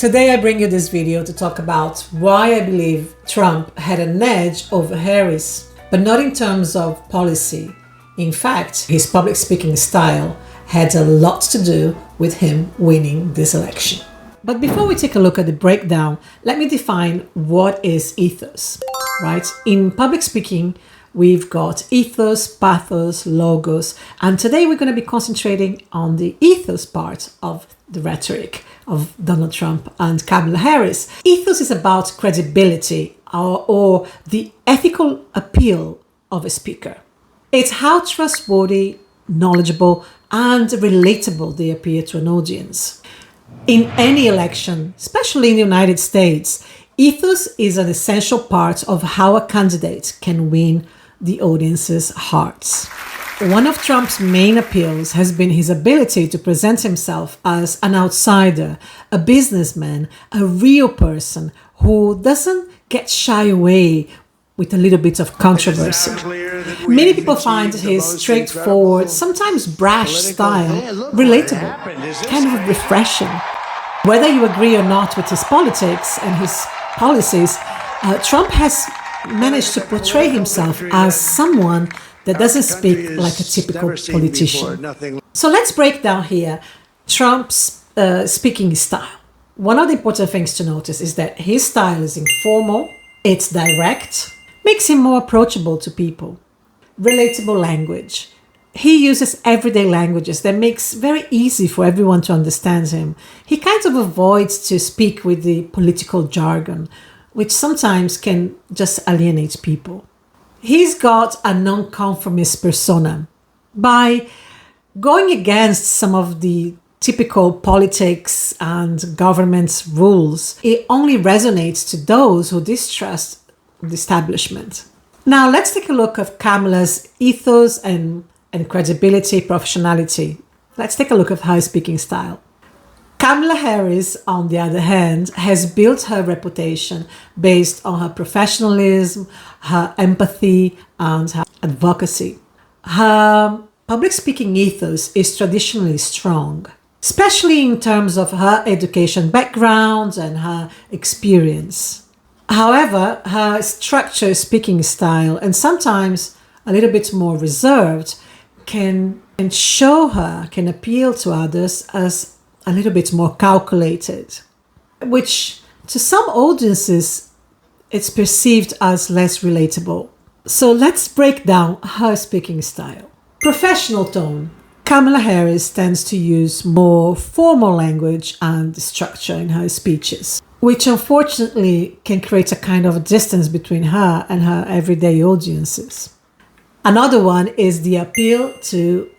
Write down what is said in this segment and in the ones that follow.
Today I bring you this video to talk about why I believe Trump had an edge over Harris, but not in terms of policy. In fact, his public speaking style had a lot to do with him winning this election. But before we take a look at the breakdown, let me define what is ethos, right? In public speaking, we've got ethos, pathos, logos, and today we're going to be concentrating on the ethos part of the rhetoric of Donald Trump and Kamala Harris. Ethos is about credibility or the ethical appeal of a speaker. It's how trustworthy, knowledgeable, and relatable they appear to an audience. In any election, especially in the United States, ethos is an essential part of how a candidate can win the audience's hearts. One of Trump's main appeals has been his ability to present himself as an outsider, a businessman, a real person who doesn't get shy away with a little bit of controversy. Many people find his straightforward, sometimes brash style relatable, kind of refreshing. Whether you agree or not with his politics and his policies, Trump has managed to portray himself as someone that doesn't speak like a typical politician. So let's break down here Trump's speaking style. One of the important things to notice is that his style is informal, it's direct, makes him more approachable to people. Relatable language. He uses everyday languages that makes very easy for everyone to understand him. He kind of avoids to speak with the political jargon, which sometimes can just alienate people. He's got a non-conformist persona. By going against some of the typical politics and government's rules, it only resonates to those who distrust the establishment. Now let's take a look at Kamala's ethos and credibility, professionality. Let's take a look at her speaking style. Kamala Harris, on the other hand, has built her reputation based on her professionalism, her empathy, and her advocacy. Her public speaking ethos is traditionally strong, especially in terms of her education background and her experience. However, her structured speaking style, and sometimes a little bit more reserved, can appeal to others as a little bit more calculated, which to some audiences it's perceived as less relatable. So let's break down her speaking style. Professional tone. Kamala Harris tends to use more formal language and structure in her speeches, which unfortunately can create a kind of distance between her and her everyday audiences. Another one is the appeal to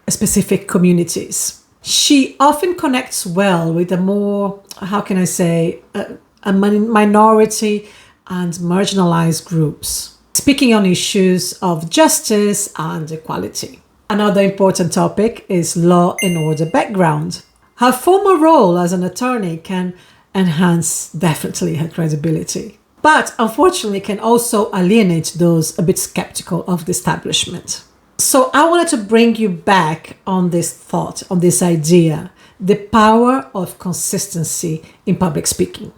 specific communities. She often connects well with a more, a minority and marginalized groups, speaking on issues of justice and equality. Another important topic is law and order background. Her former role as an attorney can enhance definitely her credibility, but unfortunately can also alienate those a bit skeptical of the establishment. So I wanted to bring you back on this thought, on this idea, the power of consistency in public speaking.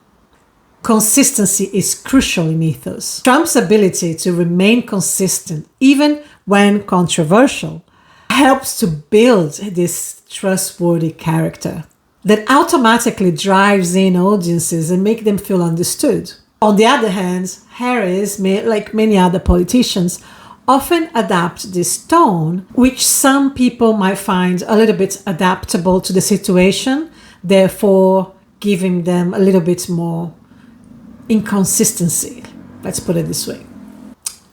Consistency is crucial in ethos. Trump's ability to remain consistent, even when controversial, helps to build this trustworthy character that automatically drives in audiences and make them feel understood. On the other hand, Harris, like many other politicians, often adapt this tone, which some people might find a little bit adaptable to the situation, therefore giving them a little bit more inconsistency. Let's put it this way.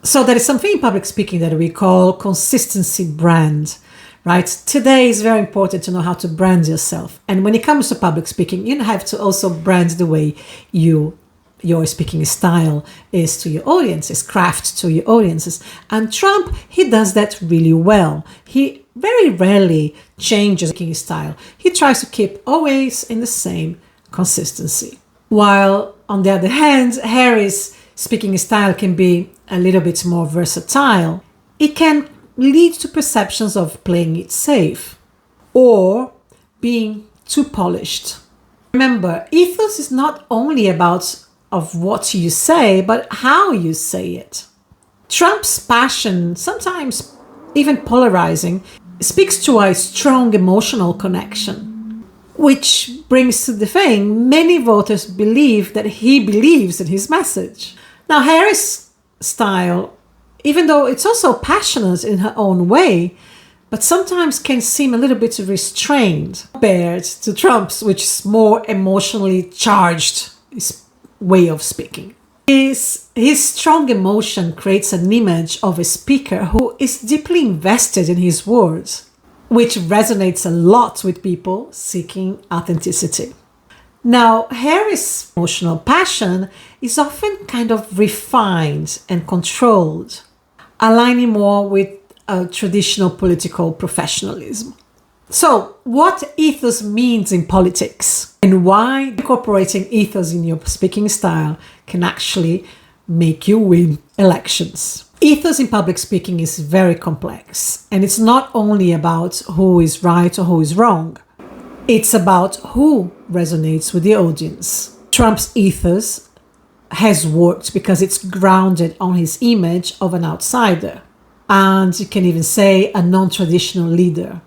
So there is something in public speaking that we call consistency brand, right? Today is very important to know how to brand yourself. And when it comes to public speaking, you have to also brand the way your speaking style is to your audiences, craft to your audiences. And Trump, he does that really well. He very rarely changes speaking style. He tries to keep always in the same consistency. While on the other hand, Harris' speaking style can be a little bit more versatile. It can lead to perceptions of playing it safe or being too polished. Remember, ethos is not only about of what you say, but how you say it. Trump's passion, sometimes even polarizing, speaks to a strong emotional connection, which brings to the thing, many voters believe that he believes in his message. Now, Harris' style, even though it's also passionate in her own way, but sometimes can seem a little bit restrained compared to Trump's, which is more emotionally charged way of speaking. His strong emotion creates an image of a speaker who is deeply invested in his words, which resonates a lot with people seeking authenticity. Now, Harris' emotional passion is often kind of refined and controlled, aligning more with traditional political professionalism. So, what ethos means in politics and why incorporating ethos in your speaking style can actually make you win elections. Ethos in public speaking is very complex, and it's not only about who is right or who is wrong. It's about who resonates with the audience. Trump's ethos has worked because it's grounded on his image of an outsider, and you can even say a non-traditional leader.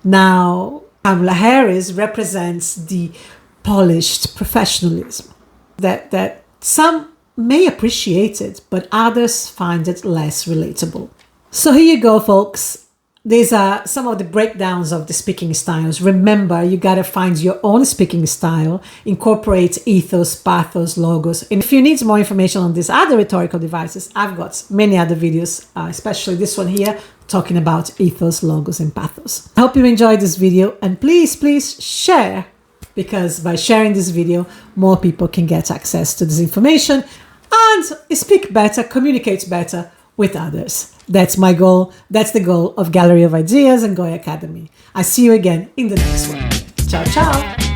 Now, Kamala Harris represents the polished professionalism that some may appreciate it, but others find it less relatable. So here you go, folks. These are some of the breakdowns of the speaking styles. Remember, you got to find your own speaking style, incorporate ethos, pathos, logos. And if you need more information on these other rhetorical devices, I've got many other videos, especially this one here, talking about ethos, logos, and pathos. I hope you enjoyed this video, and please share, because by sharing this video, more people can get access to this information and speak better, communicate better with others. That's my goal. That's the goal of Gallery of Ideas and Goya Academy. I see you again in the next one. Ciao, ciao.